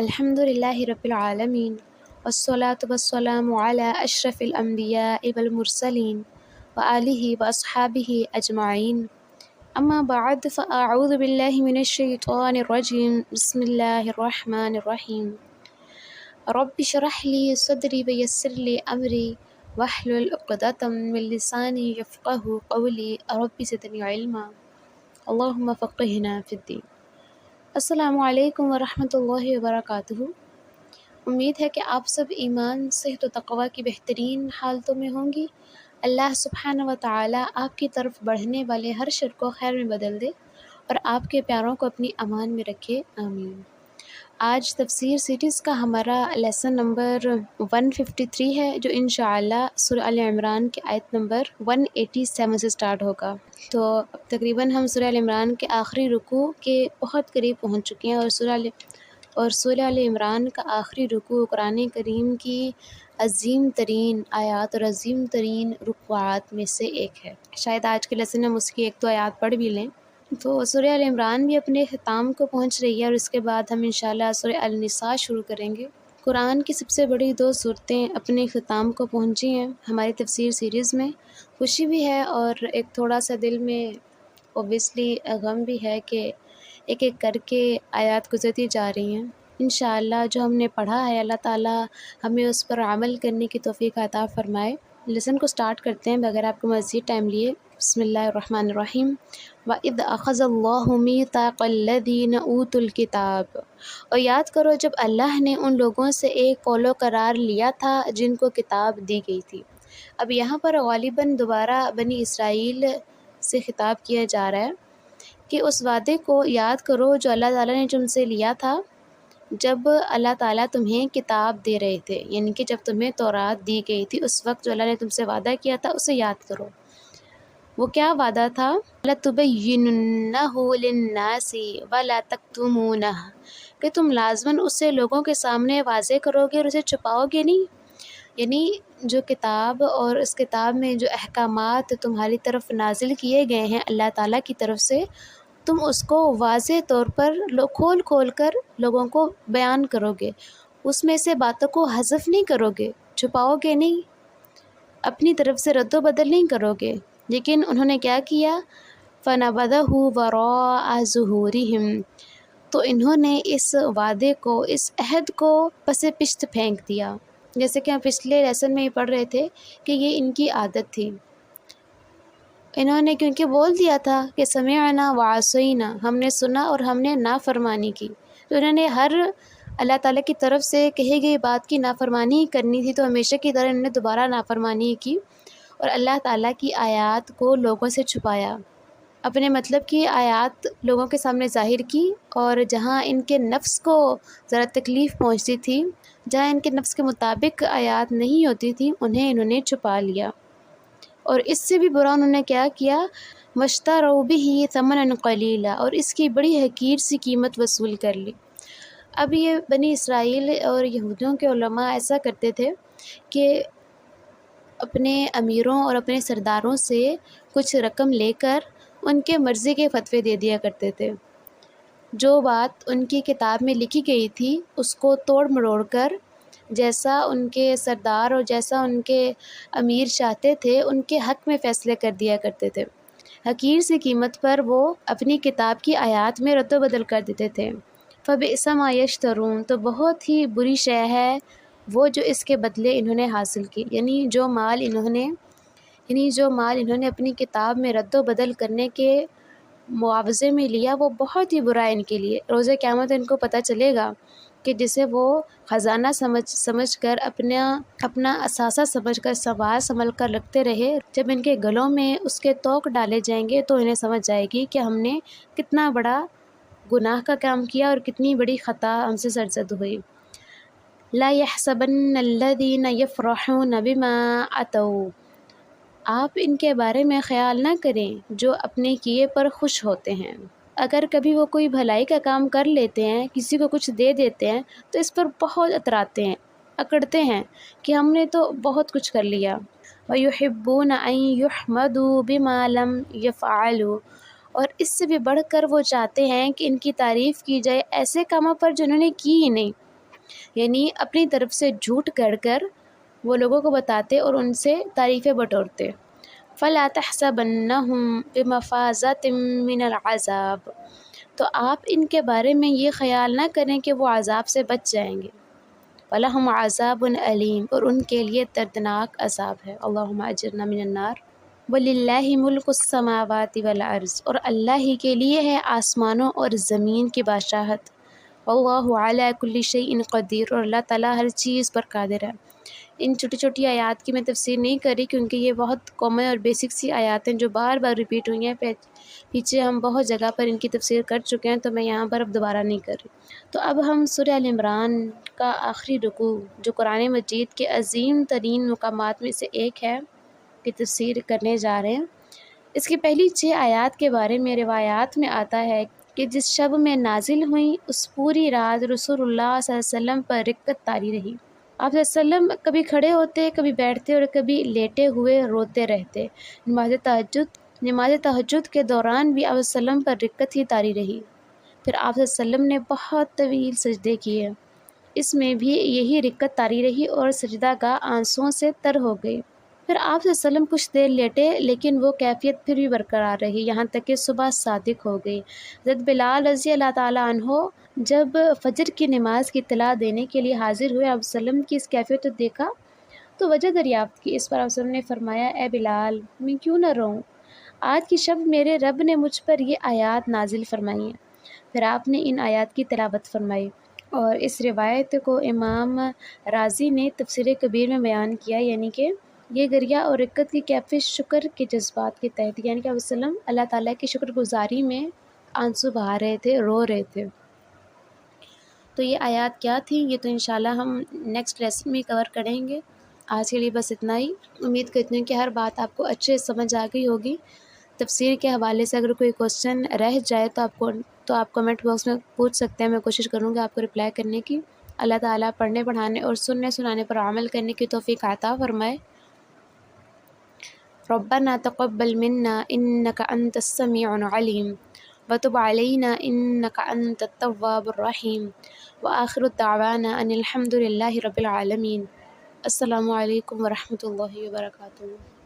الحمد للہ رب العالمین والصلاة والسلام علی اشرف الانبیاء والمرسلین وآلہ واصحابہ اجمعین اما بعد فاعوذ باللہ من الشیطان الرجیم بسم اللہ الرحمن الرحیم رب اشرح لی صدری ویسر لی امری واحلل عقدۃ من لسانی یفقہوا قولی رب زدنی علما اللہم فقہنا فی الدین۔ السلام علیکم ورحمۃ اللہ وبرکاتہ۔ امید ہے کہ آپ سب ایمان، صحت و تقوی کی بہترین حالتوں میں ہوں گی۔ اللہ سبحانہ و تعالی آپ کی طرف بڑھنے والے ہر شر کو خیر میں بدل دے اور آپ کے پیاروں کو اپنی امان میں رکھے، آمین۔ آج تفسیر سیریز کا ہمارا لیسن نمبر 153 ہے، جو انشاءاللہ سورہ آل عمران کے آیت نمبر 187 سے سٹارٹ ہوگا۔ تو تقریباً ہم سورہ آل عمران کے آخری رکوع کے بہت قریب پہنچ چکے ہیں، اور سورہ آل عمران کا آخری رکوع قرآن کریم کی عظیم ترین آیات اور عظیم ترین رکوعات میں سے ایک ہے۔ شاید آج کے لیسن میں ہم اس کی ایک دو آیات پڑھ بھی لیں۔ تو سورہ آل عمران بھی اپنے اختتام کو پہنچ رہی ہے، اور اس کے بعد ہم انشاءاللہ سورہ النساء شروع کریں گے۔ قرآن کی سب سے بڑی دو صورتیں اپنے اختتام کو پہنچی ہیں ہماری تفسیر سیریز میں۔ خوشی بھی ہے اور ایک تھوڑا سا دل میں اوبیسلی غم بھی ہے کہ ایک ایک کر کے آیات گزرتی جا رہی ہیں۔ انشاءاللہ جو ہم نے پڑھا ہے اللہ تعالیٰ ہمیں اس پر عمل کرنے کی توفیق عطا فرمائے۔ لیسن کو سٹارٹ کرتے ہیں بغیر آپ کو مزید ٹائم لیے۔ بسم اللہ الرحمن الرحیم۔ وَإِذْ أَخَذَ اللَّهُ مِيثَاقَ الَّذِينَ أُوتُوا الْكِتَابَ، اور یاد کرو جب اللہ نے ان لوگوں سے ایک قول و قرار لیا تھا جن کو کتاب دی گئی تھی۔ اب یہاں پر غالباً دوبارہ بنی اسرائیل سے خطاب کیا جا رہا ہے کہ اس وعدے کو یاد کرو جو اللہ تعالیٰ نے تم سے لیا تھا جب اللہ تعالیٰ تمہیں کتاب دے رہے تھے، یعنی کہ جب تمہیں تورات دی گئی تھی اس وقت جو اللہ نے تم سے وعدہ کیا تھا اسے یاد کرو۔ وہ کیا وعدہ تھا؟ لَتُبَيِّنُنَّهُ لِلنَّاسِ وَلَا تَكْتُمُونَهُ، کہ تم لازماً اسے لوگوں کے سامنے واضح کرو گے اور اسے چھپاؤ گے نہیں۔ یعنی جو کتاب اور اس کتاب میں جو احکامات تمہاری طرف نازل کیے گئے ہیں اللہ تعالیٰ کی طرف سے، تم اس کو واضح طور پر کھول کھول کر لوگوں کو بیان کرو گے، اس میں سے باتوں کو حذف نہیں کرو گے، چھپاؤ گے نہیں، اپنی طرف سے رد و بدل نہیں کرو گے۔ لیکن انہوں نے کیا کیا؟ فَنَبَذَهُ وَرَاءَ ظُهُورِهِمْ، تو انہوں نے اس وعدے کو، اس عہد کو پس پشت پھینک دیا۔ جیسے کہ ہم پچھلے لیسن میں یہ پڑھ رہے تھے کہ یہ ان کی عادت تھی۔ انہوں نے کیونکہ بول دیا تھا کہ سمعنا وعصینا، ہم نے سنا اور ہم نے نافرمانی کی، تو انہوں نے ہر اللہ تعالیٰ کی طرف سے کہی گئی بات کی نافرمانی کرنی تھی، تو ہمیشہ کی طرح انہوں نے دوبارہ نافرمانی کی اور اللہ تعالیٰ کی آیات کو لوگوں سے چھپایا، اپنے مطلب کی آیات لوگوں کے سامنے ظاہر کی، اور جہاں ان کے نفس کو ذرا تکلیف پہنچتی تھی، جہاں ان کے نفس کے مطابق آیات نہیں ہوتی تھی، انہوں نے چھپا لیا۔ اور اس سے بھی برا انہوں نے کیا کیا؟ وَاشْتَرَوْا بِهِ ثَمَنًا قَلِيلًا، اور اس کی بڑی حقیر سی قیمت وصول کر لی۔ اب یہ بنی اسرائیل اور یہودیوں کے علماء ایسا کرتے تھے کہ اپنے امیروں اور اپنے سرداروں سے کچھ رقم لے کر ان کے مرضی کے فتوے دے دیا کرتے تھے۔ جو بات ان کی کتاب میں لکھی گئی تھی اس کو توڑ مروڑ کر جیسا ان کے سردار اور جیسا ان کے امیر چاہتے تھے ان کے حق میں فیصلے کر دیا کرتے تھے۔ حقیر سی قیمت پر وہ اپنی کتاب کی آیات میں رد و بدل کر دیتے تھے۔ فَبِئْسَ مَا يَشْتَرُونَ، تو بہت ہی بری شے ہے وہ جو اس کے بدلے انہوں نے حاصل کی، یعنی جو مال انہوں نے اپنی کتاب میں رد و بدل کرنے کے معاوضے میں لیا، وہ بہت ہی برا ہے ان کے لیے۔ روز قیامت ان کو پتہ چلے گا کہ جسے وہ خزانہ سمجھ کر اپنا اثاثہ سمجھ کر سنبھال کر رکھتے رہے، جب ان کے گلوں میں اس کے توق ڈالے جائیں گے تو انہیں سمجھ جائے گی کہ ہم نے کتنا بڑا گناہ کا کام کیا اور کتنی بڑی خطا ہم سے سرزد ہوئی۔ لا يحسبن الذين يفرحون بما اتوا، آپ ان کے بارے میں خیال نہ کریں جو اپنے کیے پر خوش ہوتے ہیں۔ اگر کبھی وہ کوئی بھلائی کا کام کر لیتے ہیں، کسی کو کچھ دے دیتے ہیں تو اس پر بہت اتراتے ہیں، اکڑتے ہیں کہ ہم نے تو بہت کچھ کر لیا۔ وَيُحِبُّونَ أَن يُحْمَدُوا بِمَا لَمْ يَفْعَلُوا، اور اس سے بھی بڑھ کر وہ چاہتے ہیں کہ ان کی تعریف کی جائے ایسے کاموں پر جو انہوں نے کی ہی نہیں۔ یعنی اپنی طرف سے جھوٹ گڑھ کر وہ لوگوں کو بتاتے اور ان سے تعریفیں بٹورتے۔ فَلَا تَحْسَبَنَّهُمْ بِمَفَازَةٍ مِّنَ الْعَذَابِ، تو آپ ان کے بارے میں یہ خیال نہ کریں کہ وہ عذاب سے بچ جائیں گے۔ وَلَهُمْ عَذَابٌ أَلِيمٌ، اور ان کے لیے دردناک عذاب ہے۔ اللہم اجرنا من النار۔ وَلِلَّهِ مُلْكُ السَّمَاوَاتِ وَالْأَرْضِ، اور اللہ ہی کے لیے ہے آسمانوں اور زمین کی بادشاہت۔ واللہ علی کل شیء قدیر، اور اللہ تعالیٰ ہر چیز پر قادر ہے۔ ان چھوٹی چھوٹی آیات کی میں تفسیر نہیں کر رہی کیونکہ یہ بہت کامن اور بیسک سی آیات ہیں جو بار بار ریپیٹ ہوئی ہیں، پیچھے ہم بہت جگہ پر ان کی تفسیر کر چکے ہیں، تو میں یہاں پر اب دوبارہ نہیں کر رہی۔ تو اب ہم سورہ ال عمران کا آخری رکوع جو قرآن مجید کے عظیم ترین مقامات میں سے ایک ہے کی تفسیر کرنے جا رہے ہیں۔ اس کی پہلی 6 آیات کے بارے میں روایات میں آتا ہے کہ جس شب میں نازل ہوئیں اس پوری رات رسول اللہ صلی اللہ علیہ وسلم پر رکت طاری رہی۔ آپ صلی اللہ علیہ وسلم کبھی کھڑے ہوتے، کبھی بیٹھتے اور کبھی لیٹے ہوئے روتے رہتے۔ نماز تہجد کے دوران بھی آپ صلی اللہ علیہ وسلم پر رکت ہی طاری رہی۔ پھر آپ صلی اللہ علیہ وسلم نے بہت طویل سجدے کیے، اس میں بھی یہی رکت طاری رہی اور سجدہ گاہ آنسوؤں سے تر ہو گئی۔ پھر آپ صلی اللہ علیہ وسلم کچھ دیر لیٹے لیکن وہ کیفیت پھر بھی برقرار رہی یہاں تک کہ صبح صادق ہو گئی۔ حضرت بلال رضی اللہ تعالیٰ عنہ جب فجر کی نماز کی اطلاع دینے کے لیے حاضر ہوئے، آپ صلی اللہ علیہ وسلم کی اس کیفیت کو دیکھا تو وجہ دریافت کی۔ اس پر آپ صلی اللہ علیہ وسلم نے فرمایا، اے بلال میں کیوں نہ روؤں، آج کی شب میرے رب نے مجھ پر یہ آیات نازل فرمائی ہیں۔ پھر آپ نے ان آیات کی تلاوت فرمائی، اور اس روایت کو امام رازی نے تفسیر کبیر میں بیان کیا، یعنی کہ یہ گریہ اور رکت کی کیفیت شکر کے جذبات کے تحت، یعنی کہ آپ صلی اللہ علیہ وسلم اللہ تعالیٰ کی شکر گزاری میں آنسو بہا رہے تھے، رو رہے تھے۔ تو یہ آیات کیا تھیں یہ تو انشاءاللہ ہم نیکسٹ لیسن میں کور کریں گے۔ آج کے لیے بس اتنا ہی۔ امید کرتی ہوں کہ ہر بات آپ کو اچھے سمجھ آ گئی ہوگی۔ تفسیر کے حوالے سے اگر کوئی کوسچن رہ جائے تو آپ کمنٹ باکس میں پوچھ سکتے ہیں، میں کوشش کروں گا آپ کو رپلائی کرنے کی۔ اللہ تعالیٰ پڑھنے پڑھانے اور سننے سنانے پر عمل کرنے کی توفیق عطا فرمائے۔ ربنا تقبل منا انك انت السميع العليم وتب علينا انك انت التواب الرحيم واخر دعوانا ان الحمد لله رب العالمين۔ السلام علیکم ورحمۃ اللہ وبرکاتہ۔